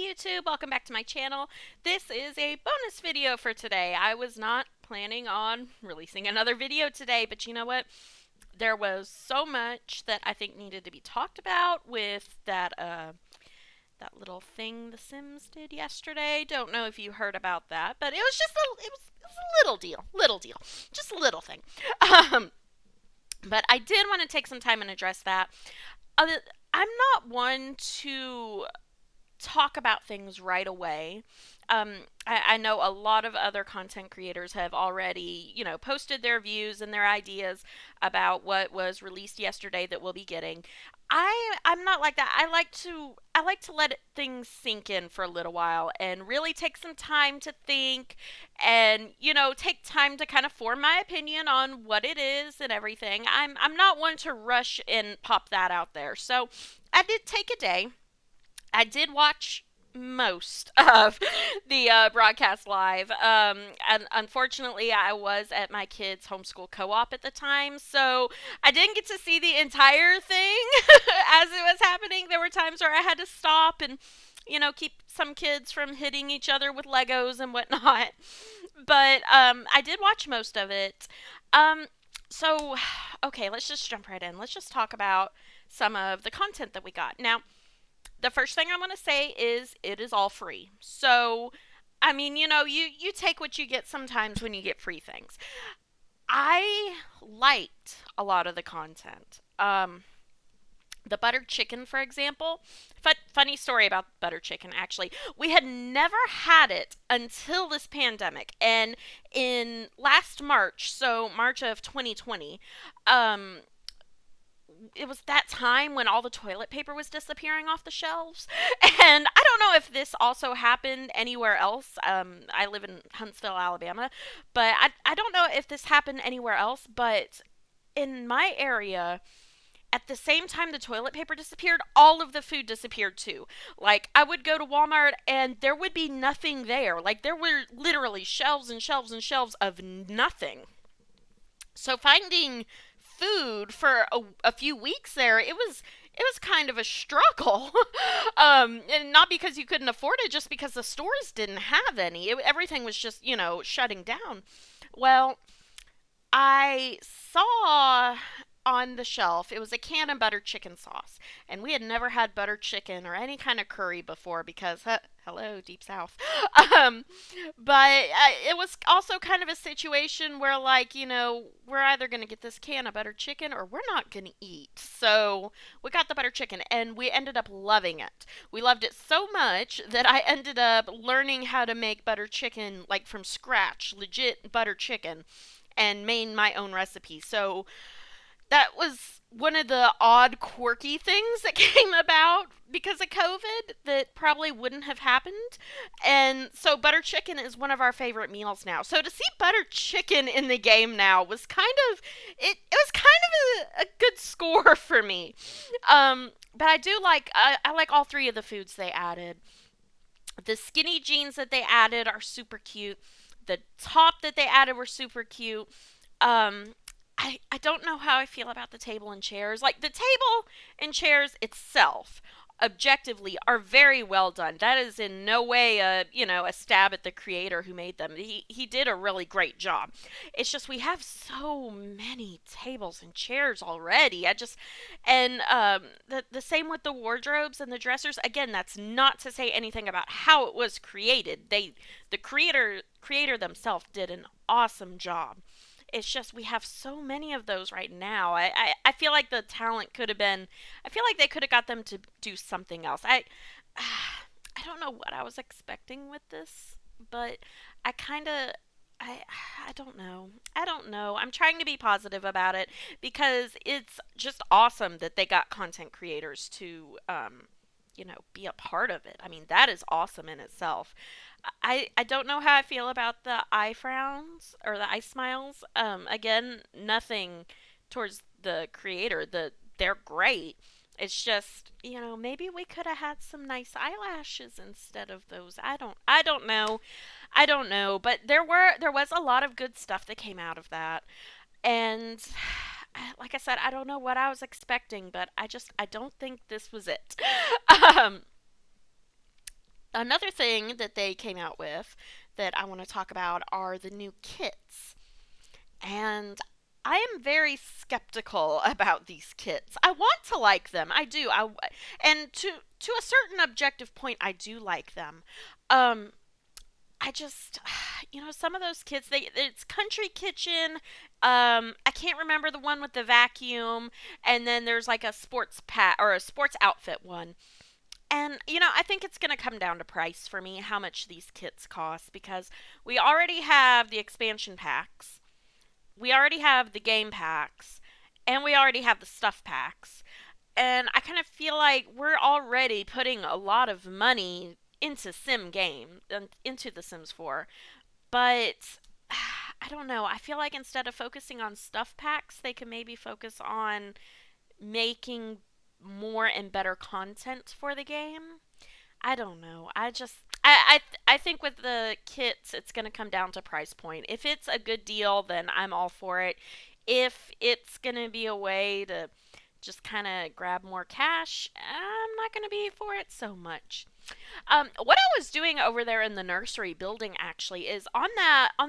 YouTube, welcome back to my channel. This is a bonus video for today. I was not planning on releasing another video today, but you know what? There was so much that I think needed to be talked about with that little thing the Sims did yesterday. Don't know if you heard about that, but it was a little deal, just a little thing. Um, but I did want to take some time and address that. I'm not one to talk about things right away. I know a lot of other content creators have already, posted their views and their ideas about what was released yesterday that we'll be getting. I'm not like that. I like to let things sink in for a little while and really take some time to think and take time to kind of form my opinion on what it is and everything. I'm not one to rush and pop that out there. So I did take a day. I did watch most of the broadcast live. And unfortunately, I was at my kids' homeschool co-op at the time, so I didn't get to see the entire thing as it was happening. There were times where I had to stop and, keep some kids from hitting each other with Legos and whatnot. But I did watch most of it. Um, so, okay, let's just jump right in. Let's just talk about some of the content that we got. Now, the first thing I want to say is it is all free. So, I mean, you take what you get sometimes when you get free things. I liked a lot of the content. The buttered chicken, for example. Funny story about buttered chicken, actually. We had never had it until this pandemic. And in last March, so March of 2020, um, it was that time when all the toilet paper was disappearing off the shelves. And I don't know if this also happened anywhere else. I live in Huntsville, Alabama, but I don't know if this happened anywhere else. But in my area, at the same time the toilet paper disappeared, all of the food disappeared too. Like, I would go to Walmart and there would be nothing there. Like, there were literally shelves and shelves and shelves of nothing. So finding food for a few weeks there, it was kind of a struggle. And not because you couldn't afford it, just because the stores didn't have any. Everything was just, shutting down. Well, I saw on the shelf, it was a can of buttered chicken sauce. And we had never had buttered chicken or any kind of curry before because, hello, Deep South. Um, but it was also kind of a situation where, like, we're either going to get this can of buttered chicken or we're not going to eat. So we got the buttered chicken and we ended up loving it. We loved it so much that I ended up learning how to make buttered chicken, like, from scratch, legit buttered chicken, and made my own recipe. So that was one of the odd, quirky things that came about because of COVID that probably wouldn't have happened. And so butter chicken is one of our favorite meals now. So to see butter chicken in the game now was kind of it was kind of a good score for me. But I like all three of the foods they added. The skinny jeans that they added are super cute. The top that they added were super cute. Um, I don't know how I feel about the table and chairs. Like, the table and chairs itself, objectively, are very well done. That is in no way a stab at the creator who made them. He did a really great job. It's just we have so many tables and chairs already. And the same with the wardrobes and the dressers. Again, that's not to say anything about how it was created. The creator themselves did an awesome job. It's just we have so many of those right now. I feel like the talent could have been. I feel like they could have got them to do something else. I don't know what I was expecting with this, but I kind of. I, I don't know. I don't know. I'm trying to be positive about it because it's just awesome that they got content creators to, be a part of it. I mean, that is awesome in itself. I don't know how I feel about the eye frowns or the eye smiles. Again, nothing towards the creator. They're great. It's just, maybe we could have had some nice eyelashes instead of those. I don't know. I don't know, but there was a lot of good stuff that came out of that. And like I said, I don't know what I was expecting, but I don't think this was it. um Another thing that they came out with that I want to talk about are the new kits. And I am very skeptical about these kits. I want to like them. I do. And to a certain objective point I do like them. Um I just, some of those kits, it's Country Kitchen. I can't remember the one with the vacuum, and then there's like a sports pat or a sports outfit one. And I think it's going to come down to price for me, how much these kits cost, because we already have the expansion packs, we already have the game packs, and we already have the stuff packs. And I kind of feel like we're already putting a lot of money into sim game into the Sims 4, but I don't know. I feel like instead of focusing on stuff packs, they could maybe focus on making more and better content for the game. I don't know. I think with the kits, it's going to come down to price point. If it's a good deal, then I'm all for it. If it's going to be a way to just kind of grab more cash, I'm not going to be for it so much. What I was doing over there in the nursery building actually is on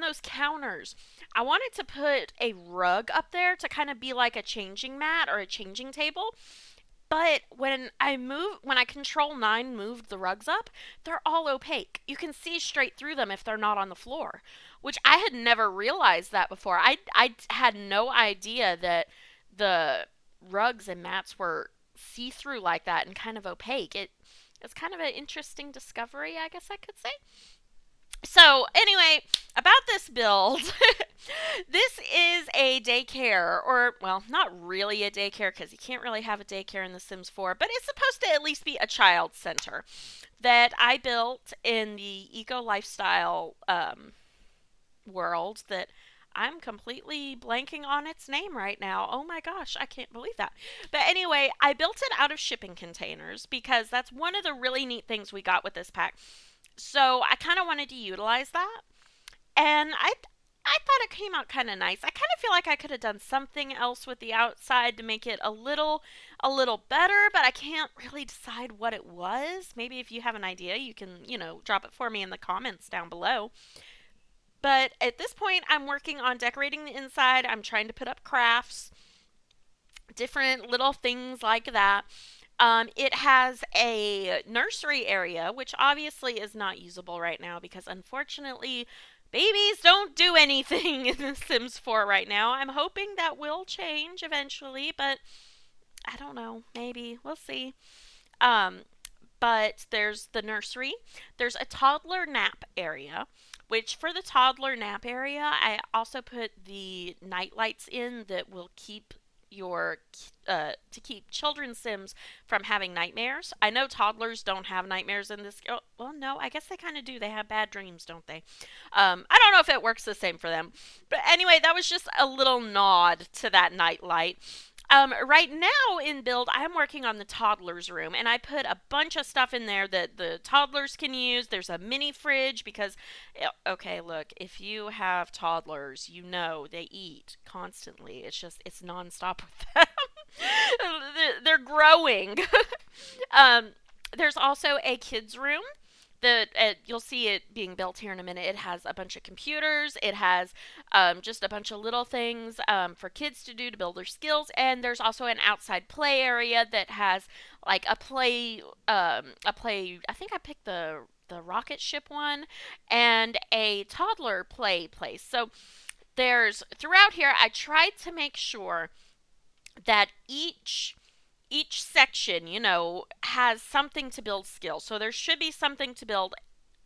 those counters. I wanted to put a rug up there to kind of be like a changing mat or a changing table. But when I control 9 moved the rugs up, they're all opaque. You can see straight through them if they're not on the floor, which I had never realized that before. I had no idea that the rugs and mats were see through like that and kind of opaque. It's kind of an interesting discovery, I guess I could say. So, anyway, about this build, this is a daycare, or, well, not really a daycare because you can't really have a daycare in The Sims 4, but it's supposed to at least be a child center that I built in the eco lifestyle world that I'm completely blanking on its name right now. Oh my gosh, I can't believe that. But anyway, I built it out of shipping containers because that's one of the really neat things we got with this pack. So I kind of wanted to utilize that, and I thought it came out kind of nice. I kind of feel like I could have done something else with the outside to make it a little better, but I can't really decide what it was. Maybe if you have an idea, you can, drop it for me in the comments down below. But at this point, I'm working on decorating the inside. I'm trying to put up crafts, different little things like that. It has a nursery area, which obviously is not usable right now because unfortunately, babies don't do anything in The Sims 4 right now. I'm hoping that will change eventually, but I don't know. Maybe. We'll see. Um, but there's the nursery. There's a toddler nap area, which for the toddler nap area, I also put the night lights in that will keep your to keep children's sims from having nightmares. I know toddlers don't have nightmares in this. Oh, well, no, I guess they kind of do. They have bad dreams, don't they? I don't know if it works the same for them. But anyway, that was just a little nod to that night light. Right now in build, I'm working on the toddlers room, and I put a bunch of stuff in there that the toddlers can use. There's a mini fridge because, okay, look, if you have toddlers, you know they eat constantly. It's nonstop with them. They're growing. um, there's also a kids room. You'll see it being built here in a minute. It has a bunch of computers. It has just a bunch of little things for kids to do to build their skills. And there's also an outside play area that has like a play. I think I picked the rocket ship one and a toddler play place. So there's throughout here. I tried to make sure that each section, has something to build skills. So there should be something to build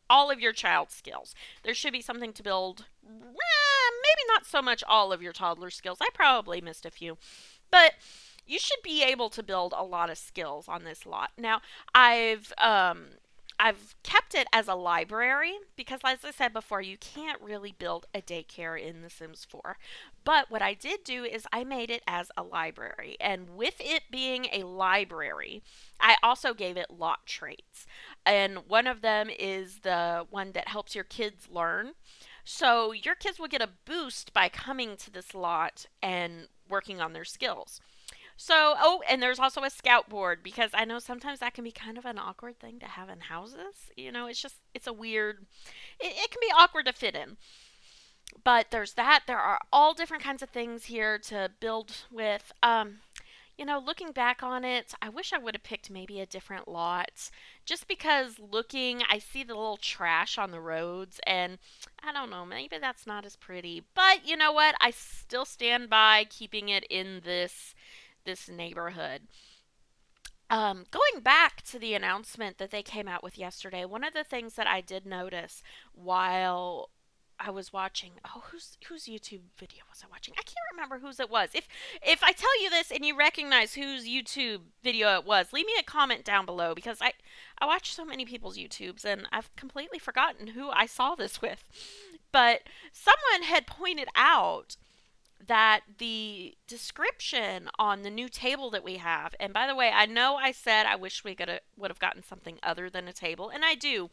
all of your child's skills. There should be something to build, maybe not so much all of your toddler skills. I probably missed a few. But you should be able to build a lot of skills on this lot. Now, I've kept it as a library because, as I said before, you can't really build a daycare in The Sims 4. But what I did do is I made it as a library. And with it being a library, I also gave it lot traits. And one of them is the one that helps your kids learn. So your kids will get a boost by coming to this lot and working on their skills. So, oh, and there's also a scout board because I know sometimes that can be kind of an awkward thing to have in houses. It's just, it's a weird, it can be awkward to fit in. But there's that. There are all different kinds of things here to build with. Looking back on it, I wish I would have picked maybe a different lot. Just because looking, I see the little trash on the roads, and I don't know, maybe that's not as pretty. But you know what? I still stand by keeping it in this neighborhood. Going back to the announcement that they came out with yesterday, one of the things that I did notice while I was watching, oh, whose YouTube video was I watching? I can't remember whose it was. If I tell you this and you recognize whose YouTube video it was, leave me a comment down below because I watch so many people's YouTubes and I've completely forgotten who I saw this with. But someone had pointed out that the description on the new table that we have, and by the way, I know I said I wish we would have gotten something other than a table, and I do,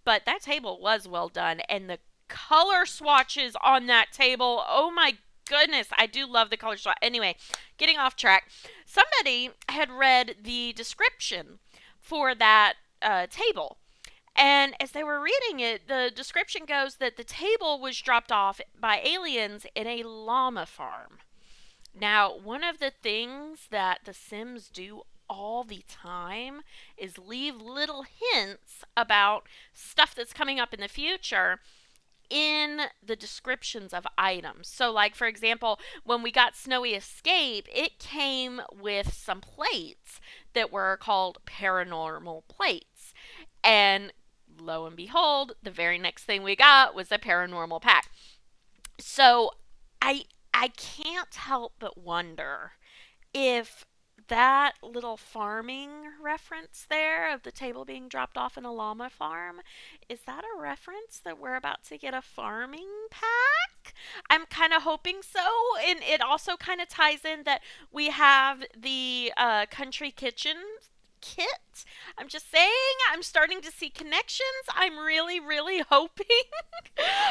but that table was well done, and the color swatches on that table, oh my goodness, I do love the color swatch. Anyway, getting off track, somebody had read the description for that table, and as they were reading it, the description goes that the table was dropped off by aliens in a llama farm. Now, one of the things that the Sims do all the time is leave little hints about stuff that's coming up in the future in the descriptions of items. So, like, for example, when we got Snowy Escape, it came with some plates that were called paranormal plates. And lo and behold, the very next thing we got was a paranormal pack. So I I can't help but wonder if that little farming reference there of the table being dropped off in a llama farm, is that a reference that we're about to get a farming pack? I'm kind of hoping so. And it also kind of ties in that we have the country kitchen kit. I'm just saying, I'm starting to see connections. I'm really, really hoping.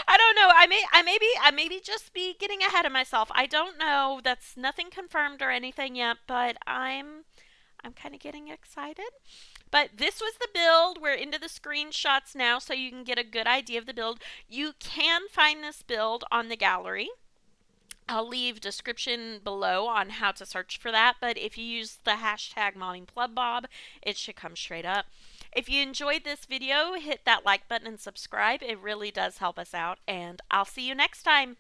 I don't know. I may be just be getting ahead of myself. I don't know. That's nothing confirmed or anything yet, but I'm kind of getting excited. But this was the build. We're into the screenshots now, so you can get a good idea of the build. You can find this build on the gallery. I'll leave description below on how to search for that, but if you use the hashtag mommyplubbob, it should come straight up. If you enjoyed this video, hit that like button and subscribe. It really does help us out, and I'll see you next time.